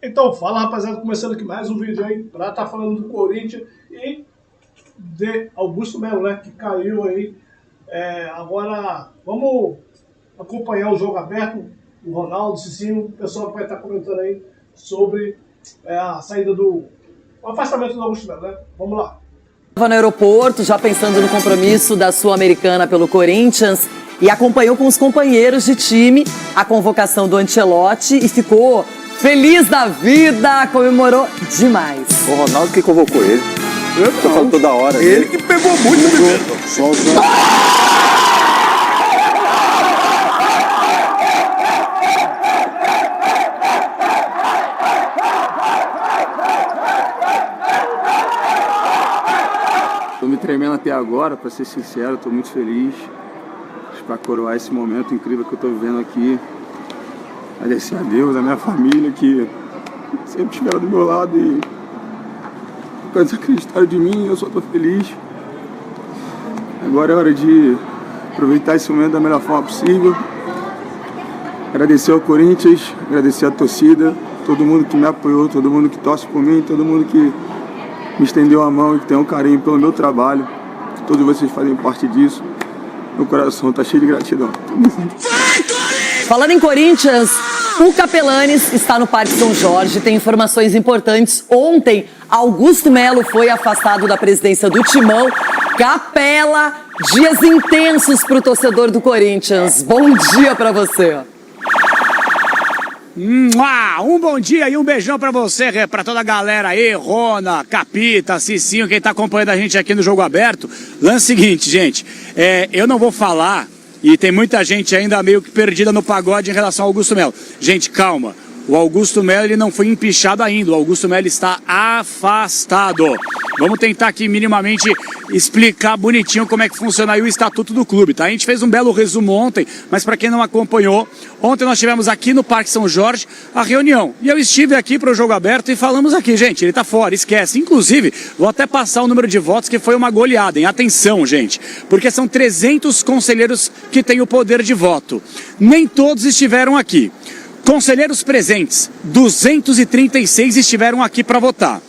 Então, fala rapaziada, começando aqui mais um vídeo aí pra estar falando do Corinthians e de Augusto Melo, né, que caiu aí. Agora, vamos acompanhar o jogo aberto, o Ronaldo, o Cicinho, o pessoal vai estar comentando aí sobre a saída o afastamento do Augusto Melo, né? Vamos lá. Estava no aeroporto, já pensando no compromisso da Sul-Americana pelo Corinthians e acompanhou com os companheiros de time a convocação do Ancelotti e ficou feliz da vida, comemorou demais. O Ronaldo que convocou ele. Eu tô falando toda hora. Ele que pegou muito no momento. Só usando. Tô me tremendo até agora, pra ser sincero, tô muito feliz pra coroar esse momento incrível que eu tô vivendo aqui. Agradecer a Deus, a minha família que sempre estiveram do meu lado e quando acreditaram de mim, eu só tô feliz. Agora é hora de aproveitar esse momento da melhor forma possível. Agradecer ao Corinthians, agradecer a torcida, todo mundo que me apoiou, todo mundo que torce por mim, todo mundo que me estendeu a mão e que tem um carinho pelo meu trabalho. Todos vocês fazem parte disso. Meu coração tá cheio de gratidão. Falando em Corinthians, o Capelanes está no Parque São Jorge, tem informações importantes. Ontem, Augusto Melo foi afastado da presidência do Timão. Capela, dias intensos para o torcedor do Corinthians. Bom dia para você. Um bom dia e um beijão pra você, pra toda a galera aí, Rona, Capita, Cicinho, quem tá acompanhando a gente aqui no Jogo Aberto. Lance seguinte, gente, eu não vou falar, e tem muita gente ainda meio que perdida no pagode em relação ao Augusto Melo. Gente, calma, o Augusto Melo ele não foi empichado ainda, o Augusto Melo está afastado. Vamos tentar aqui minimamente explicar bonitinho como é que funciona aí o estatuto do clube, tá? A gente fez um belo resumo ontem, mas para quem não acompanhou, ontem nós tivemos aqui no Parque São Jorge a reunião. E eu estive aqui para o Jogo Aberto e falamos aqui, gente, ele tá fora, esquece. Inclusive, vou até passar o número de votos que foi uma goleada, hein? Atenção, gente, porque são 300 conselheiros que têm o poder de voto. Nem todos estiveram aqui. Conselheiros presentes, 236 estiveram aqui para votar.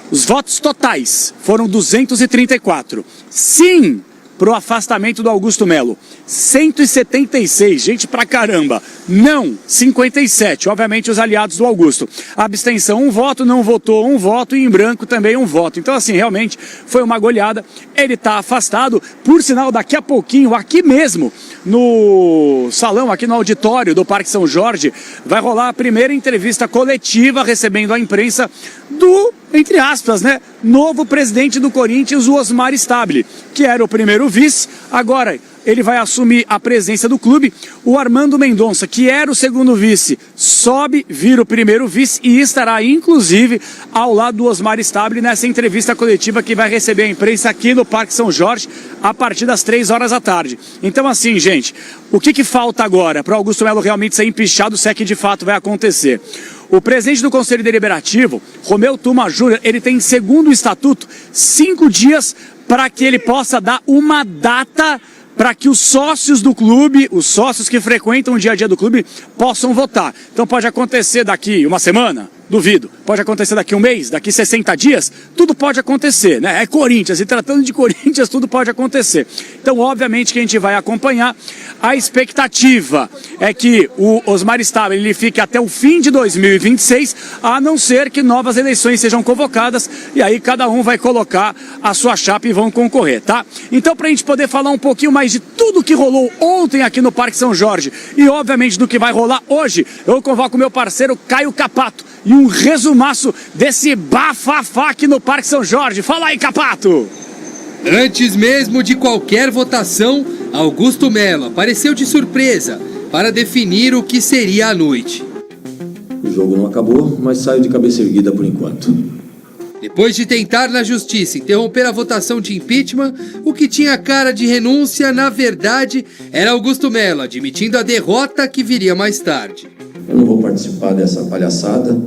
Os votos totais foram 234. Sim, pro afastamento do Augusto Melo. 176, gente pra caramba. Não, 57, obviamente os aliados do Augusto. A abstenção, um voto, não votou, um voto e em branco também um voto. Então assim, realmente foi uma goleada. Ele tá afastado, por sinal, daqui a pouquinho, aqui mesmo, no salão, aqui no auditório do Parque São Jorge, vai rolar a primeira entrevista coletiva recebendo a imprensa do, entre aspas, né, novo presidente do Corinthians, o Osmar Stabile, que era o primeiro vice, agora ele vai assumir a presença do clube. O Armando Mendonça, que era o segundo vice, sobe, vira o primeiro vice e estará, inclusive, ao lado do Osmar Stabile nessa entrevista coletiva que vai receber a imprensa aqui no Parque São Jorge a partir das 3 horas da tarde. Então, assim, gente, o que falta agora para o Augusto Melo realmente ser empichado, se é que de fato vai acontecer? O presidente do Conselho Deliberativo, Romeu Tuma Júnior, ele tem, segundo o estatuto, 5 dias para que ele possa dar uma data para que os sócios do clube, os sócios que frequentam o dia a dia do clube, possam votar. Então pode acontecer daqui uma semana, duvido. Pode acontecer daqui um mês, daqui 60 dias, tudo pode acontecer, né? É Corinthians, e tratando de Corinthians, tudo pode acontecer. Então, obviamente que a gente vai acompanhar. A expectativa é que o Osmar Stabile ele fique até o fim de 2026, a não ser que novas eleições sejam convocadas, e aí cada um vai colocar a sua chapa e vão concorrer, tá? Então, pra gente poder falar um pouquinho mais de tudo que rolou ontem aqui no Parque São Jorge, e obviamente do que vai rolar hoje, eu convoco o meu parceiro Caio Capato, e um resumaço desse bafafá aqui no Parque São Jorge. Fala aí, Capato! Antes mesmo de qualquer votação, Augusto Melo apareceu de surpresa para definir o que seria a noite. O jogo não acabou, mas saiu de cabeça erguida por enquanto. Depois de tentar na justiça interromper a votação de impeachment, o que tinha cara de renúncia, na verdade, era Augusto Melo admitindo a derrota que viria mais tarde. Eu não vou participar dessa palhaçada,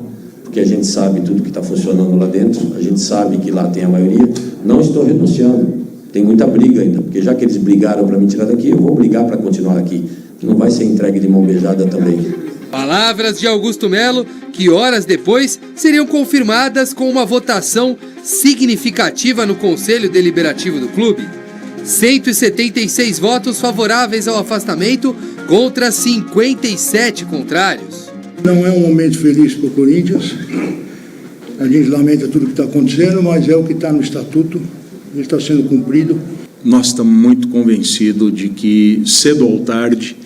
porque a gente sabe tudo que está funcionando lá dentro, a gente sabe que lá tem a maioria. Não estou renunciando, tem muita briga ainda, porque já que eles brigaram para me tirar daqui, eu vou brigar para continuar aqui. Não vai ser entregue de mão beijada também. Palavras de Augusto Melo, que horas depois seriam confirmadas com uma votação significativa no Conselho Deliberativo do clube. 176 votos favoráveis ao afastamento contra 57 contrários. Não é um momento feliz para o Corinthians. A gente lamenta tudo que está acontecendo, mas é o que está no estatuto, ele está sendo cumprido. Nós estamos muito convencidos de que, cedo ou tarde,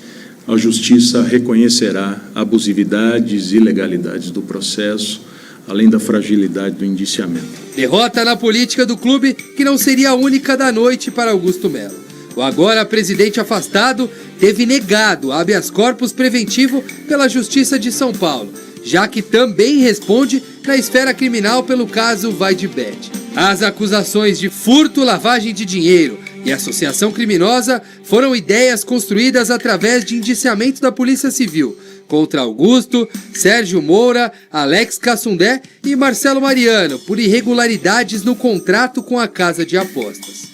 a Justiça reconhecerá abusividades e ilegalidades do processo, além da fragilidade do indiciamento. Derrota na política do clube que não seria a única da noite para Augusto Melo. O agora presidente afastado teve negado habeas corpus preventivo pela Justiça de São Paulo, já que também responde na esfera criminal pelo caso Vai de Bet. As acusações de furto, lavagem de dinheiro e associação criminosa foram ideias construídas através de indiciamento da Polícia Civil contra Augusto, Sérgio Moura, Alex Cassundé e Marcelo Mariano por irregularidades no contrato com a casa de apostas.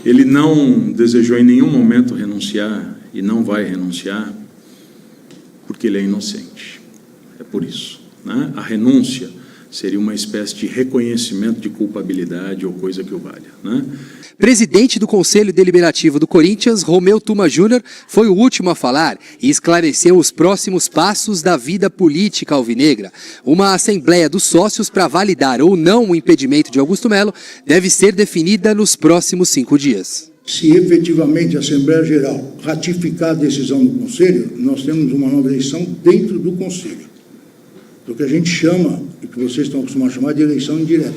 Ele não desejou em nenhum momento renunciar e não vai renunciar porque ele é inocente. É por isso, né? A renúncia seria uma espécie de reconhecimento de culpabilidade ou coisa que o valha, né? Presidente do Conselho Deliberativo do Corinthians, Romeu Tuma Júnior, foi o último a falar e esclareceu os próximos passos da vida política alvinegra. Uma assembleia dos sócios para validar ou não o impedimento de Augusto Melo deve ser definida nos próximos 5 dias. Se efetivamente a Assembleia Geral ratificar a decisão do Conselho, nós temos uma nova eleição dentro do Conselho. Do que a gente chama, e que vocês estão acostumados a chamar, de eleição indireta.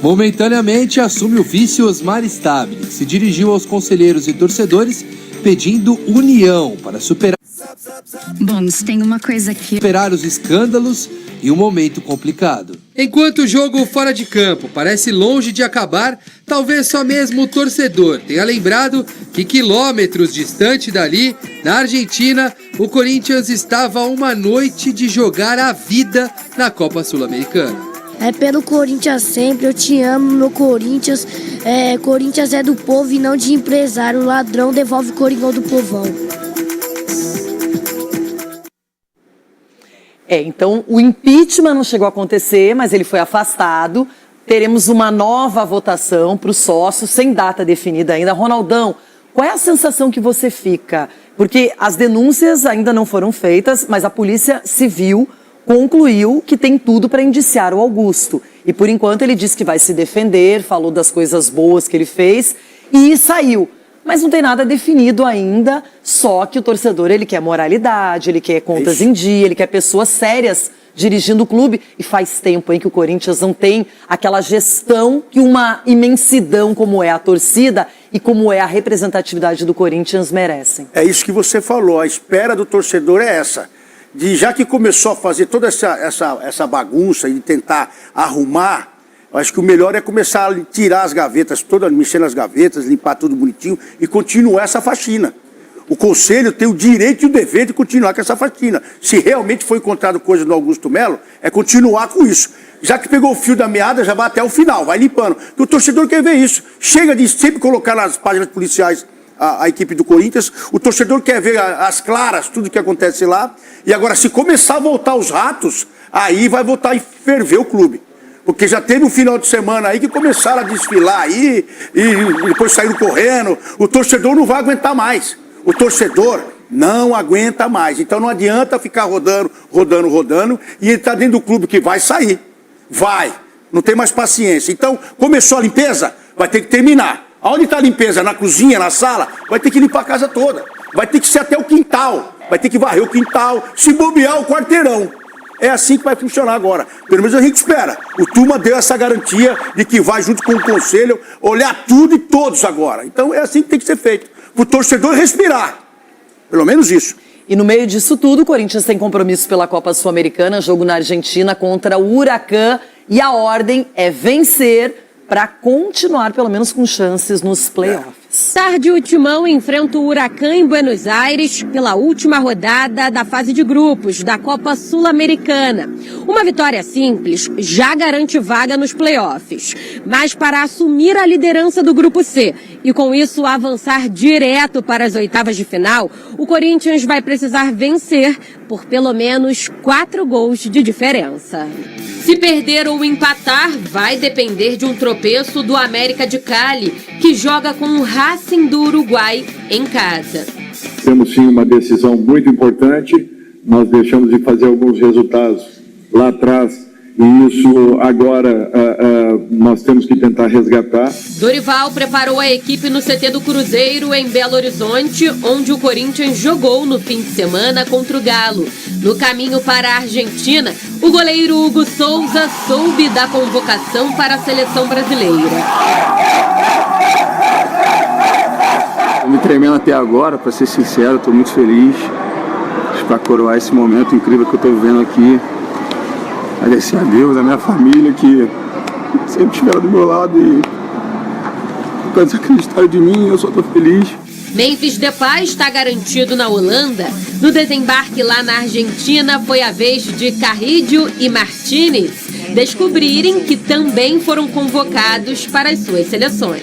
Momentaneamente assume o vice Osmar Stabile, que se dirigiu aos conselheiros e torcedores pedindo união para superar tem uma coisa aqui. Os escândalos e um momento complicado. Enquanto o jogo fora de campo parece longe de acabar, talvez só mesmo o torcedor tenha lembrado que quilômetros distante dali, na Argentina, o Corinthians estava a uma noite de jogar a vida na Copa Sul-Americana. É pelo Corinthians sempre, eu te amo, meu Corinthians. Corinthians é do povo e não de empresário. O ladrão devolve o Coringão do povão. Então o impeachment não chegou a acontecer, mas ele foi afastado. Teremos uma nova votação para os sócios, sem data definida ainda. Ronaldão, qual é a sensação que você fica? Porque as denúncias ainda não foram feitas, mas a Polícia Civil concluiu que tem tudo para indiciar o Augusto. E por enquanto ele disse que vai se defender, falou das coisas boas que ele fez e saiu. Mas não tem nada definido ainda, só que o torcedor ele quer moralidade, ele quer contas em dia, ele quer pessoas sérias dirigindo o clube. E faz tempo que o Corinthians não tem aquela gestão que uma imensidão como é a torcida e como é a representatividade do Corinthians merecem. É isso que você falou, a espera do torcedor é essa. Já que começou a fazer toda essa bagunça e tentar arrumar, eu acho que o melhor é começar a tirar as gavetas todas, mexer nas gavetas, limpar tudo bonitinho e continuar essa faxina. O Conselho tem o direito e o dever de continuar com essa faxina. Se realmente foi encontrado coisa do Augusto Melo, é continuar com isso. Já que pegou o fio da meada, já vai até o final, vai limpando. Porque o torcedor quer ver isso. Chega de sempre colocar nas páginas policiais a equipe do Corinthians, o torcedor quer ver as claras, tudo que acontece lá. E agora, se começar a voltar os ratos, aí vai voltar a ferver o clube. Porque já teve um final de semana aí que começaram a desfilar aí, e depois saíram correndo. O torcedor não vai aguentar mais. O torcedor não aguenta mais. Então não adianta ficar rodando, e ele está dentro do clube que vai sair. Vai. Não tem mais paciência. Então, começou a limpeza, vai ter que terminar. Aonde está a limpeza? Na cozinha, na sala? Vai ter que limpar a casa toda. Vai ter que ser até o quintal. Vai ter que varrer o quintal, se bobear o quarteirão. É assim que vai funcionar agora. Pelo menos a gente espera. O Tuma deu essa garantia de que vai, junto com o Conselho, olhar tudo e todos agora. Então é assim que tem que ser feito. Para o torcedor respirar. Pelo menos isso. E no meio disso tudo, o Corinthians tem compromisso pela Copa Sul-Americana, jogo na Argentina contra o Huracan. E a ordem é vencer para continuar, pelo menos, com chances nos playoffs. Tarde, o Timão enfrenta o Huracan em Buenos Aires pela última rodada da fase de grupos da Copa Sul-Americana. Uma vitória simples já garante vaga nos playoffs. Mas para assumir a liderança do Grupo C e com isso avançar direto para as oitavas de final, o Corinthians vai precisar vencer por pelo menos 4 gols de diferença. Se perder ou empatar, vai depender de um tropeço do América de Cali, que joga com o Racing do Uruguai em casa. Temos sim uma decisão muito importante, nós deixamos de fazer alguns resultados lá atrás, e isso agora nós temos que tentar resgatar. Dorival preparou a equipe no CT do Cruzeiro em Belo Horizonte, onde o Corinthians jogou no fim de semana contra o Galo. No caminho para a Argentina, o goleiro Hugo Souza soube da convocação para a seleção brasileira. Estou me tremendo até agora, para ser sincero, estou muito feliz para coroar esse momento incrível que eu estou vivendo aqui. Agradecer a Deus, a minha família que sempre estiveram do meu lado e quando eles acreditaram de mim, eu só estou feliz. Memphis Depay está garantido na Holanda. No desembarque lá na Argentina, foi a vez de Carrillo e Martínez descobrirem que também foram convocados para as suas seleções.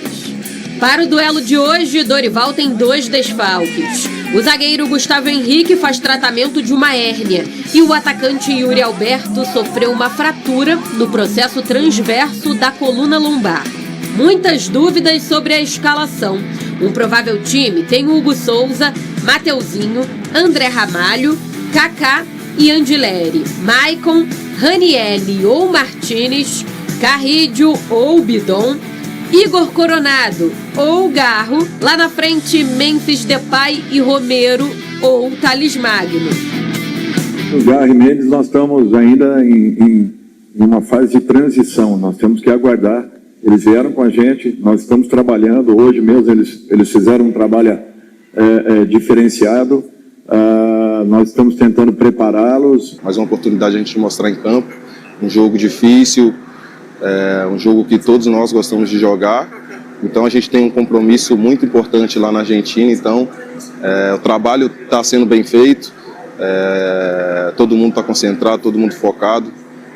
Para o duelo de hoje, Dorival tem 2 desfalques. O zagueiro Gustavo Henrique faz tratamento de uma hérnia e o atacante Yuri Alberto sofreu uma fratura no processo transverso da coluna lombar. Muitas dúvidas sobre a escalação. Um provável time tem Hugo Souza, Mateuzinho, André Ramalho, Kaká e Andileri, Maicon, Ranieri ou Martínez, Carrillo ou Bidon, Igor Coronado ou Garro, lá na frente Memphis Depay e Romero ou Thales Magno. O Garro e Mendes nós estamos ainda em uma fase de transição, nós temos que aguardar. Eles vieram com a gente, nós estamos trabalhando, hoje mesmo eles fizeram um trabalho diferenciado, nós estamos tentando prepará-los. Mais uma oportunidade de a gente mostrar em campo, um jogo difícil, um jogo que todos nós gostamos de jogar, então a gente tem um compromisso muito importante lá na Argentina, então o trabalho está sendo bem feito, todo mundo está concentrado, todo mundo focado.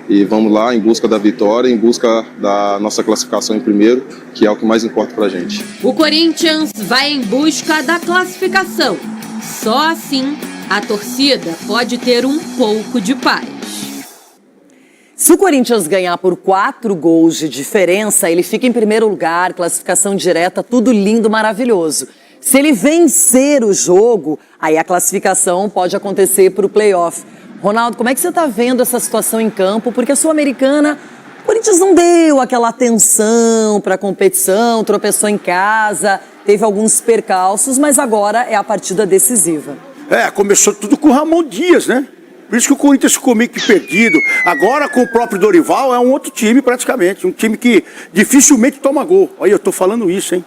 E vamos lá em busca da vitória, em busca da nossa classificação em primeiro, que é o que mais importa pra gente. O Corinthians vai em busca da classificação. Só assim a torcida pode ter um pouco de paz. Se o Corinthians ganhar por 4 gols de diferença, ele fica em primeiro lugar, classificação direta, tudo lindo, maravilhoso. Se ele vencer o jogo, aí a classificação pode acontecer para o play-off. Ronaldo, como é que você está vendo essa situação em campo? Porque a Sul-Americana, o Corinthians não deu aquela atenção para a competição, tropeçou em casa, teve alguns percalços, mas agora é a partida decisiva. Começou tudo com o Ramon Dias, né? Por isso que o Corinthians ficou meio que perdido. Agora, com o próprio Dorival, é um outro time praticamente. Um time que dificilmente toma gol. Olha, eu tô falando isso, hein?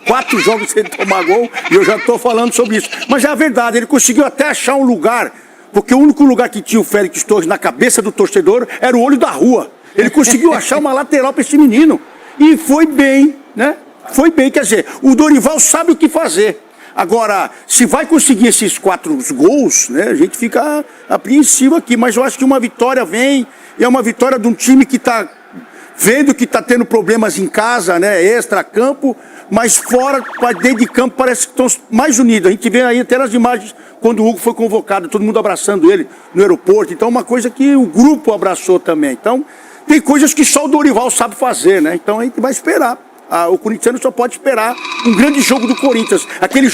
4 jogos sem tomar gol e eu já tô falando sobre isso. Mas é a verdade, ele conseguiu até achar um lugar, porque o único lugar que tinha o Félix Torres na cabeça do torcedor era o olho da rua. Ele conseguiu achar uma lateral para esse menino. E foi bem, né? Foi bem, quer dizer, o Dorival sabe o que fazer. Agora, se vai conseguir esses 4 gols, né, a gente fica apreensivo aqui, mas eu acho que uma vitória vem, e é uma vitória de um time que está vendo que está tendo problemas em casa, né, extra-campo, mas fora, dentro de campo, parece que estão mais unidos. A gente vê aí até nas imagens, quando o Hugo foi convocado, todo mundo abraçando ele no aeroporto, então uma coisa que o grupo abraçou também. Então, tem coisas que só o Dorival sabe fazer, né, então a gente vai esperar. O corintiano só pode esperar um grande jogo do Corinthians. Aquele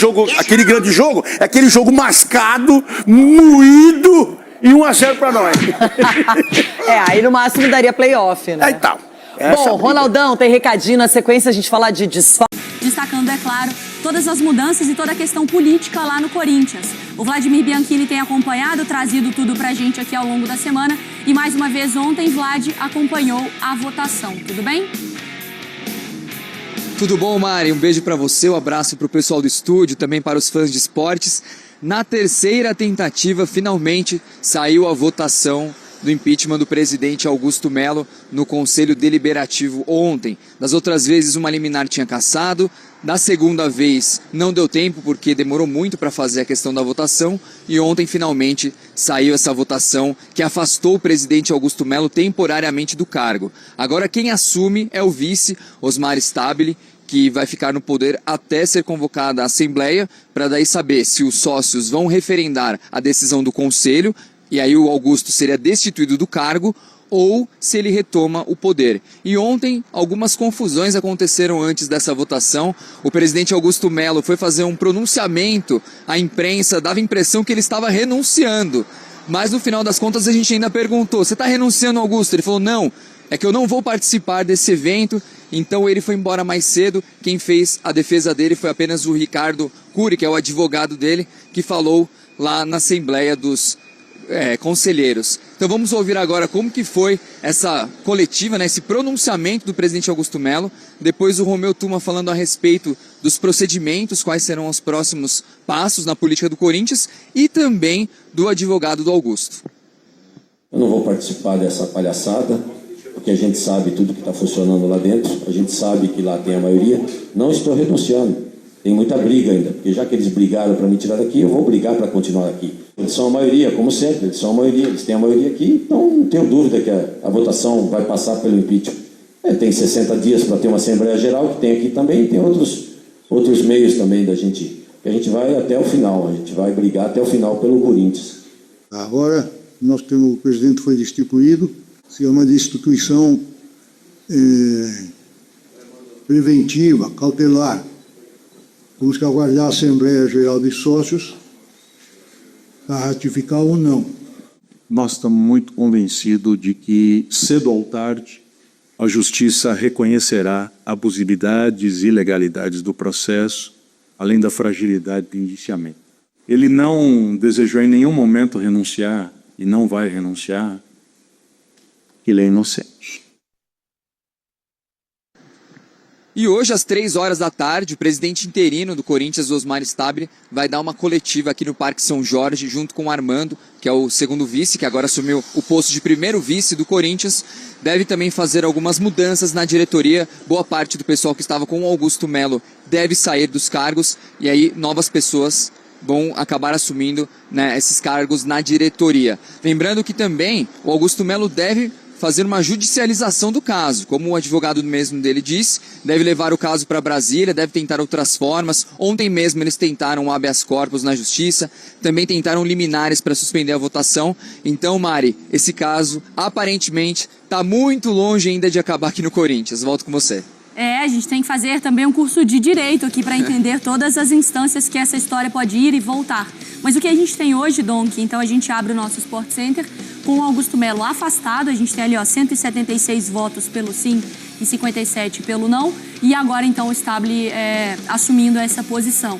grande jogo, é aquele jogo mascado, moído e 1-0 para nós. Aí no máximo daria playoff, né? Então. Bom, Ronaldão, tem recadinho na sequência, a gente falar de desfalque. Destacando, é claro, todas as mudanças e toda a questão política lá no Corinthians. O Vladimir Bianchini tem acompanhado, trazido tudo pra gente aqui ao longo da semana. E mais uma vez ontem, Vlad acompanhou a votação. Tudo bem? Tudo bom, Mari? Um beijo para você, um abraço para o pessoal do estúdio, também para os fãs de esportes. Na terceira tentativa, finalmente saiu a votação do impeachment do presidente Augusto Melo no Conselho Deliberativo ontem. Das outras vezes, uma liminar tinha cassado. Da segunda vez, não deu tempo porque demorou muito para fazer a questão da votação. E ontem, finalmente, saiu essa votação que afastou o presidente Augusto Melo temporariamente do cargo. Agora, quem assume é o vice, Osmar Stabile, que vai ficar no poder até ser convocada a Assembleia, para daí saber se os sócios vão referendar a decisão do Conselho, e aí o Augusto seria destituído do cargo, ou se ele retoma o poder. E ontem, algumas confusões aconteceram antes dessa votação. O presidente Augusto Melo foi fazer um pronunciamento à imprensa, dava a impressão que ele estava renunciando. Mas no final das contas a gente ainda perguntou, você está renunciando, Augusto? Ele falou, não, é que eu não vou participar desse evento. Então ele foi embora mais cedo. Quem fez a defesa dele foi apenas o Ricardo Cury, que é o advogado dele, que falou lá na Assembleia dos conselheiros. Então vamos ouvir agora como que foi essa coletiva, né, esse pronunciamento do presidente Augusto Melo, depois o Romeu Tuma falando a respeito dos procedimentos, quais serão os próximos passos na política do Corinthians, e também do advogado do Augusto. Eu não vou participar dessa palhaçada, porque a gente sabe tudo que está funcionando lá dentro, a gente sabe que lá tem a maioria. Não estou renunciando, tem muita briga ainda, porque já que eles brigaram para me tirar daqui, eu vou brigar para continuar aqui. Eles são a maioria, como sempre, eles são a maioria, eles têm a maioria aqui, então não tenho dúvida que a votação vai passar pelo impeachment. Tem 60 dias para ter uma Assembleia Geral, que tem aqui também, tem outros meios também da gente, que a gente vai até o final, a gente vai brigar até o final pelo Corinthians. Agora, o presidente foi destituído, se é uma destituição preventiva, cautelar. Temos que aguardar a Assembleia Geral de Sócios para ratificar ou não. Nós estamos muito convencidos de que, cedo ou tarde, a Justiça reconhecerá abusividades e ilegalidades do processo, além da fragilidade do indiciamento. Ele não desejou em nenhum momento renunciar, e não vai renunciar, que ele é inocente. E hoje, às 15h, o presidente interino do Corinthians, Osmar Stabile, vai dar uma coletiva aqui no Parque São Jorge, junto com o Armando, que é o segundo vice, que agora assumiu o posto de primeiro vice do Corinthians. Deve também fazer algumas mudanças na diretoria. Boa parte do pessoal que estava com o Augusto Melo deve sair dos cargos, e aí novas pessoas vão acabar assumindo, né, esses cargos na diretoria. Lembrando que também o Augusto Melo deve fazer uma judicialização do caso. Como o advogado mesmo dele disse, deve levar o caso para Brasília, deve tentar outras formas. Ontem mesmo eles tentaram um habeas corpus na justiça, também tentaram liminares para suspender a votação. Então, Mari, esse caso aparentemente está muito longe ainda de acabar aqui no Corinthians. Volto com você. A gente tem que fazer também um curso de Direito aqui para entender todas as instâncias que essa história pode ir e voltar. Mas o que a gente tem hoje, Donk, então a gente abre o nosso Sport Center com o Augusto Melo afastado. A gente tem ali 176 votos pelo sim e 57 pelo não. E agora então o Stabile assumindo essa posição.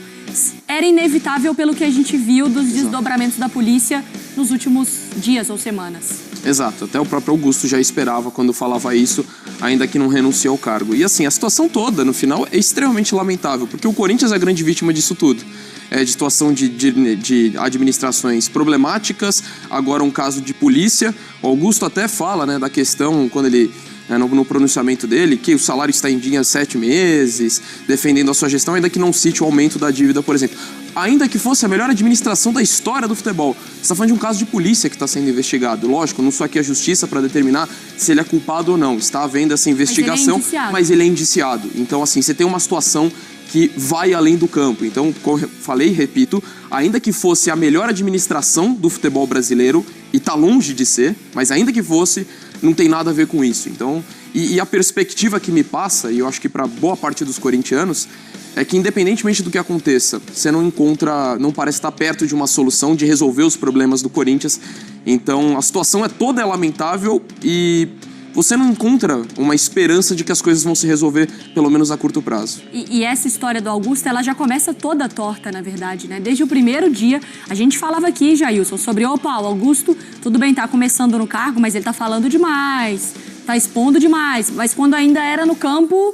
Era inevitável pelo que a gente viu dos desdobramentos da polícia nos últimos dias ou semanas. Exato, até o próprio Augusto já esperava quando falava isso, ainda que não renunciou ao cargo. E assim, a situação toda, no final, é extremamente lamentável, porque o Corinthians é a grande vítima disso tudo. De situação de administrações problemáticas, agora um caso de polícia. O Augusto até fala, né, da questão, quando ele, no pronunciamento dele, que o salário está em dia 7 meses, defendendo a sua gestão, ainda que não cite o aumento da dívida, por exemplo. Ainda que fosse a melhor administração da história do futebol. Você está falando de um caso de polícia que está sendo investigado. Lógico, não sou aqui a justiça para determinar se ele é culpado ou não. Está havendo essa investigação, mas ele é indiciado. Então, assim, você tem uma situação que vai além do campo. Então, como eu falei e repito, ainda que fosse a melhor administração do futebol brasileiro, e está longe de ser, mas ainda que fosse, não tem nada a ver com isso. Então, e a perspectiva que me passa, e eu acho que para boa parte dos corintianos, é que independentemente do que aconteça, você não parece estar perto de uma solução, de resolver os problemas do Corinthians. Então, a situação toda é lamentável e você não encontra uma esperança de que as coisas vão se resolver, pelo menos a curto prazo. E essa história do Augusto, ela já começa toda torta, na verdade, né? Desde o primeiro dia, a gente falava aqui, Jailson, sobre, o Augusto, tudo bem, tá começando no cargo, mas ele tá falando demais, tá expondo demais. Mas quando ainda era no campo,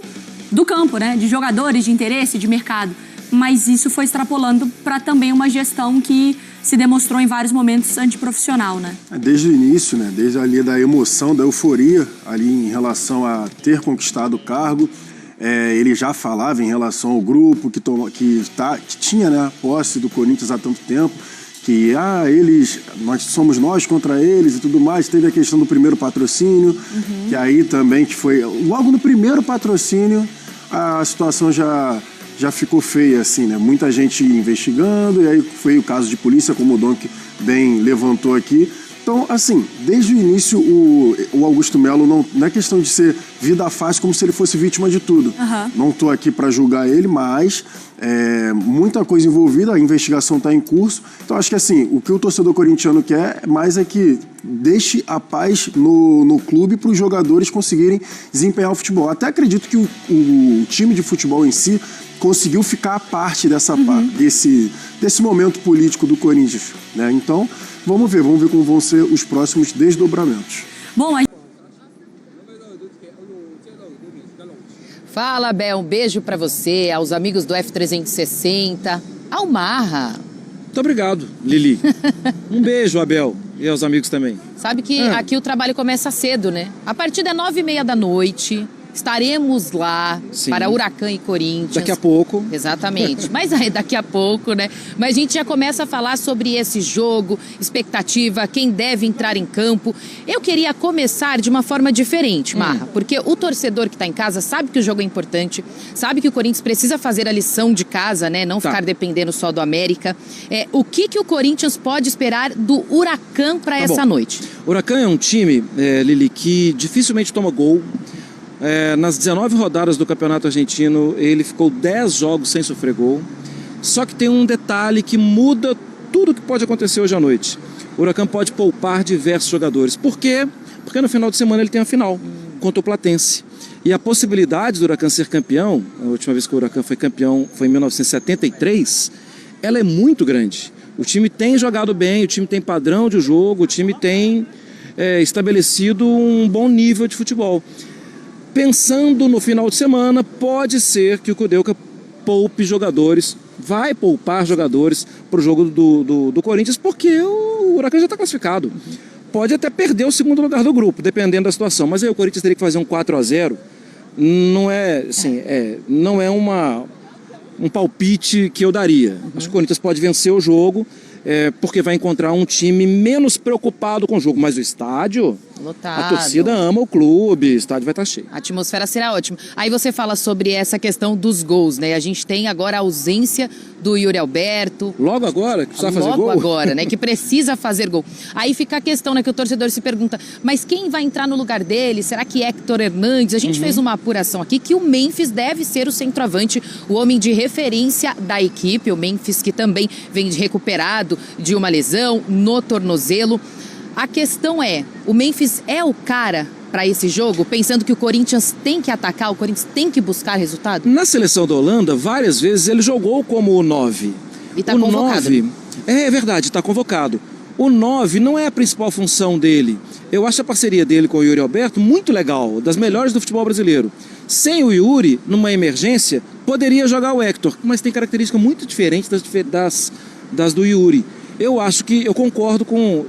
né? De jogadores, de interesse, de mercado. Mas isso foi extrapolando para também uma gestão que se demonstrou em vários momentos antiprofissional, né? Desde o início, né? Desde ali da emoção, da euforia, ali em relação a ter conquistado o cargo, ele já falava em relação ao grupo que tinha, né, a posse do Corinthians há tanto tempo, que somos nós contra eles e tudo mais. Teve a questão do primeiro patrocínio, que aí também que foi logo no primeiro patrocínio, a situação já ficou feia, assim, né? Muita gente investigando, e aí foi o caso de polícia, como o Donk bem levantou aqui. Então, assim, desde o início, o Augusto Melo não é questão de ser vida fácil, como se ele fosse vítima de tudo. Não estou aqui para julgar ele, mas muita coisa envolvida, a investigação está em curso. Então, acho que, assim, o que o torcedor corintiano quer mais é que deixe a paz no clube para os jogadores conseguirem desempenhar o futebol. Até acredito que o time de futebol em si conseguiu ficar à parte desse momento político do Corinthians, né? Então, vamos ver como vão ser os próximos desdobramentos. Bom, Fala, Bel, um beijo pra você, aos amigos do F360, ao Marra. Muito obrigado, Lili. Um beijo, Abel, e aos amigos também. Sabe que aqui o trabalho começa cedo, né? A partir das 9h30 estaremos lá para Huracan e Corinthians. Daqui a pouco. Exatamente. Mas aí daqui a pouco, né? Mas a gente já começa a falar sobre esse jogo, expectativa, quem deve entrar em campo. Eu queria começar de uma forma diferente, Marra, porque o torcedor que está em casa sabe que o jogo é importante, sabe que o Corinthians precisa fazer a lição de casa, né? Não ficar dependendo só do América. O que o Corinthians pode esperar do Huracan para essa noite? O Huracan é um time, Lili, que dificilmente toma gol. Nas 19 rodadas do Campeonato Argentino, ele ficou 10 jogos sem sofrer gol. Só que tem um detalhe que muda tudo o que pode acontecer hoje à noite. O Huracan pode poupar diversos jogadores. Por quê? Porque no final de semana ele tem a final contra o Platense. E a possibilidade do Huracan ser campeão, a última vez que o Huracan foi campeão foi em 1973, ela é muito grande. O time tem jogado bem, o time tem padrão de jogo, o time tem estabelecido um bom nível de futebol. Pensando no final de semana, pode ser que o Kudelka poupe jogadores, vai poupar jogadores para o jogo do Corinthians, porque o Huracan já está classificado. Pode até perder o segundo lugar do grupo, dependendo da situação, mas aí o Corinthians teria que fazer um 4-0. Não é, assim, não é um palpite que eu daria. Acho que o Corinthians pode vencer o jogo, porque vai encontrar um time menos preocupado com o jogo, mas o estádio... Lotado. A torcida ama o clube, o estádio vai estar cheio. A atmosfera será ótima. Aí você fala sobre essa questão dos gols, né? A gente tem agora a ausência do Yuri Alberto. Logo agora, que precisa fazer gol? Logo agora, né? Que precisa fazer gol. Aí fica a questão, né? Que o torcedor se pergunta, mas quem vai entrar no lugar dele? Será que Héctor Hernandes? A gente fez uma apuração aqui que o Memphis deve ser o centroavante, o homem de referência da equipe. O Memphis que também vem recuperado de uma lesão no tornozelo. A questão o Memphis é o cara para esse jogo, pensando que o Corinthians tem que atacar, o Corinthians tem que buscar resultado? Na seleção da Holanda, várias vezes ele jogou como o 9. E está convocado. 9, é verdade, está convocado. O 9 não é a principal função dele. Eu acho a parceria dele com o Yuri Alberto muito legal, das melhores do futebol brasileiro. Sem o Yuri, numa emergência, poderia jogar o Héctor, mas tem características muito diferentes das do Yuri. Eu acho que eu concordo com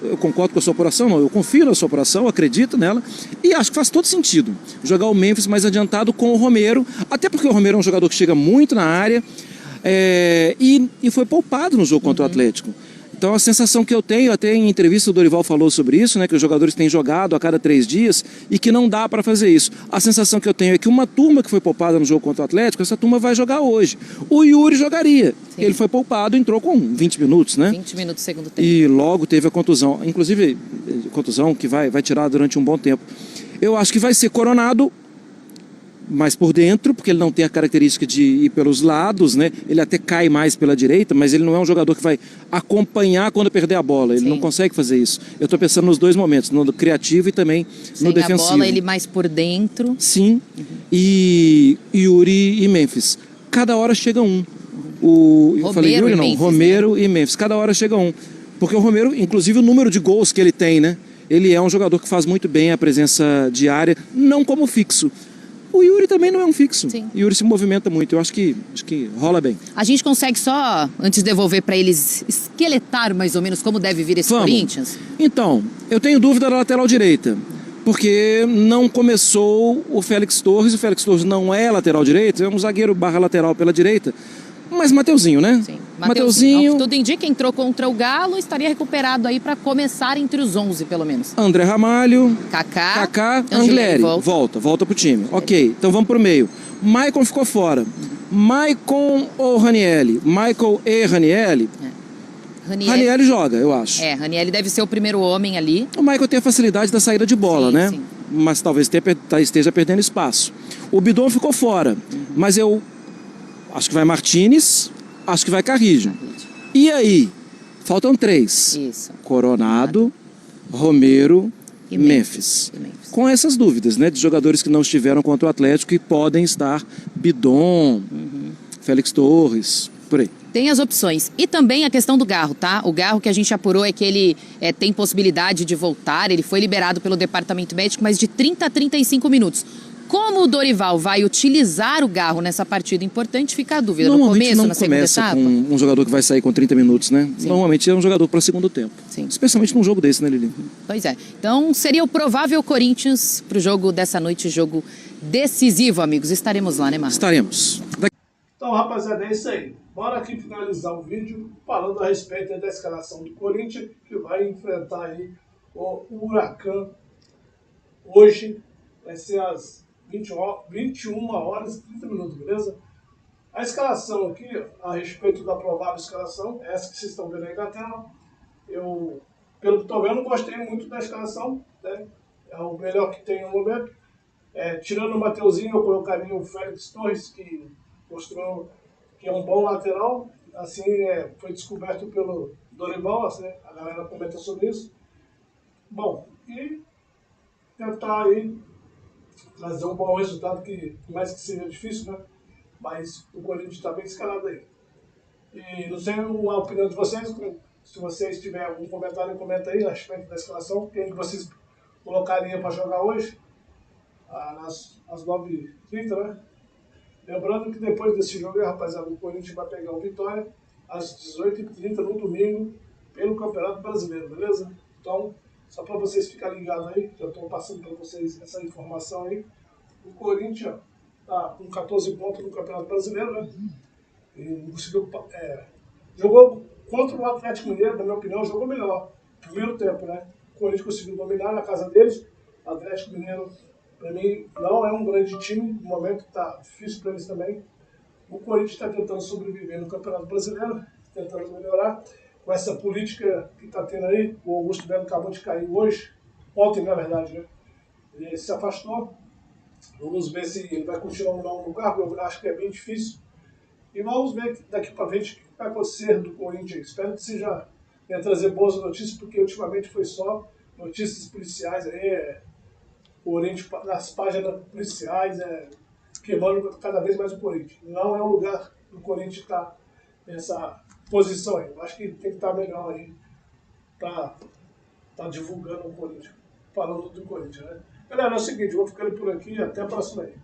a sua apuração, não, eu confio na sua apuração, acredito nela e acho que faz todo sentido jogar o Memphis mais adiantado com o Romero, até porque o Romero é um jogador que chega muito na área e foi poupado no jogo contra o Atlético. Então a sensação que eu tenho, até em entrevista o Dorival falou sobre isso, né, que os jogadores têm jogado a cada 3 dias e que não dá para fazer isso. A sensação que eu tenho é que uma turma que foi poupada no jogo contra o Atlético, essa turma vai jogar hoje. O Yuri jogaria. Sim. Ele foi poupado, entrou com 20 minutos, né? 20 minutos segundo tempo. E logo teve a contusão. Inclusive, contusão que vai tirar durante um bom tempo. Eu acho que vai ser coronado mais por dentro, porque ele não tem a característica de ir pelos lados, né? Ele até cai mais pela direita, mas ele não é um jogador que vai acompanhar quando perder a bola. Ele não consegue fazer isso. Eu estou pensando nos dois momentos, no criativo e também no defensivo. Sem a bola, ele mais por dentro. Sim. E Yuri e Memphis. Cada hora chega um. Eu falei Yuri, não. Memphis, Romero, né? E Memphis. Cada hora chega um. Porque o Romero, inclusive o número de gols que ele tem, né? Ele é um jogador que faz muito bem a presença diária, não como fixo. O Yuri também não é um fixo. Sim. O Yuri se movimenta muito. Eu acho que rola bem. A gente consegue só, antes de devolver para eles, esqueletar mais ou menos como deve vir esse Corinthians? Então, eu tenho dúvida da lateral direita. Porque não começou o Félix Torres. O Félix Torres não é lateral direito, é um zagueiro / lateral pela direita. Mas Mateuzinho, né? Sim. Mateuzinho, ao que tudo indica, entrou contra o Galo, estaria recuperado aí para começar entre os 11, pelo menos. André Ramalho, Kaká, Angleri, volta pro time. Ok, então vamos pro meio. Maicon ficou fora. Maicon ou Ranieri? Michael e Ranieri? Ranieri joga, eu acho. Ranieri deve ser o primeiro homem ali. O Michael tem a facilidade da saída de bola, né? Sim. Mas talvez esteja perdendo espaço. O Bidon ficou fora, mas eu acho que vai Martínez, acho que vai Carrillo. E aí? Faltam 3. Isso. Coronado, Romero e Memphis. Com essas dúvidas, né? De jogadores que não estiveram contra o Atlético e podem estar Bidon, Félix Torres, por aí. Tem as opções. E também a questão do Garro, tá? O Garro que a gente apurou é que ele tem possibilidade de voltar, ele foi liberado pelo departamento médico, mas de 30 a 35 minutos. Como o Dorival vai utilizar o Garro nessa partida importante, fica a dúvida. No começo, na segunda etapa? Com um jogador que vai sair com 30 minutos, né? Sim. Normalmente é um jogador para segundo tempo. Sim. Especialmente num jogo desse, né, Lili? Pois é. Então seria o provável Corinthians pro jogo dessa noite, jogo decisivo, amigos. Estaremos lá, né, Marcos? Estaremos. Então, rapaziada, é isso aí. Bora aqui finalizar o vídeo falando a respeito da escalação do Corinthians, que vai enfrentar aí o Huracan hoje. Vai ser às 21 horas e 30 minutos, beleza? A escalação aqui, a respeito da provável escalação, é essa que vocês estão vendo aí na tela. Eu, pelo que estou vendo, gostei muito da escalação, né? É o melhor que tem no momento. Tirando o Mateuzinho, eu colocaria o Félix Torres, que mostrou que é um bom lateral. Assim, foi descoberto pelo Dorival, assim, a galera comenta sobre isso. Bom, e tentar aí trazer um bom resultado, que mais que seja difícil, né? Mas o Corinthians está bem escalado aí. E não sei a opinião de vocês, se vocês tiverem algum comentário, comenta aí a respeito da escalação. Quem que vocês colocariam para jogar hoje? Às 9h30, né? Lembrando que depois desse jogo, rapaziada, o Corinthians vai pegar o Vitória às 18h30 no domingo pelo Campeonato Brasileiro, beleza? Então, só para vocês ficarem ligados aí, já estou passando para vocês essa informação aí. O Corinthians está com 14 pontos no Campeonato Brasileiro, né? E não conseguiu, jogou contra o Atlético Mineiro, na minha opinião, jogou melhor. Primeiro tempo, né? O Corinthians conseguiu dominar na casa deles. O Atlético Mineiro, para mim, não é um grande time. No momento está difícil para eles também. O Corinthians está tentando sobreviver no Campeonato Brasileiro, tentando melhorar. Com essa política que está tendo aí, o Augusto Melo acabou de cair hoje, ontem na verdade, né? Ele se afastou. Vamos ver se ele vai continuar ou não no cargo, eu acho que é bem difícil. E vamos ver daqui para frente o que vai acontecer do Corinthians. Espero que seja venha trazer boas notícias, porque ultimamente foi só notícias policiais aí, o Corinthians nas páginas policiais, queimando cada vez mais o Corinthians. Não é o lugar do Corinthians estar nessa posição aí. Eu acho que tem que estar melhor aí para estar divulgando o Corinthians, falando do Corinthians, né? Galera, é o seguinte, vou ficando por aqui, até a próxima aí.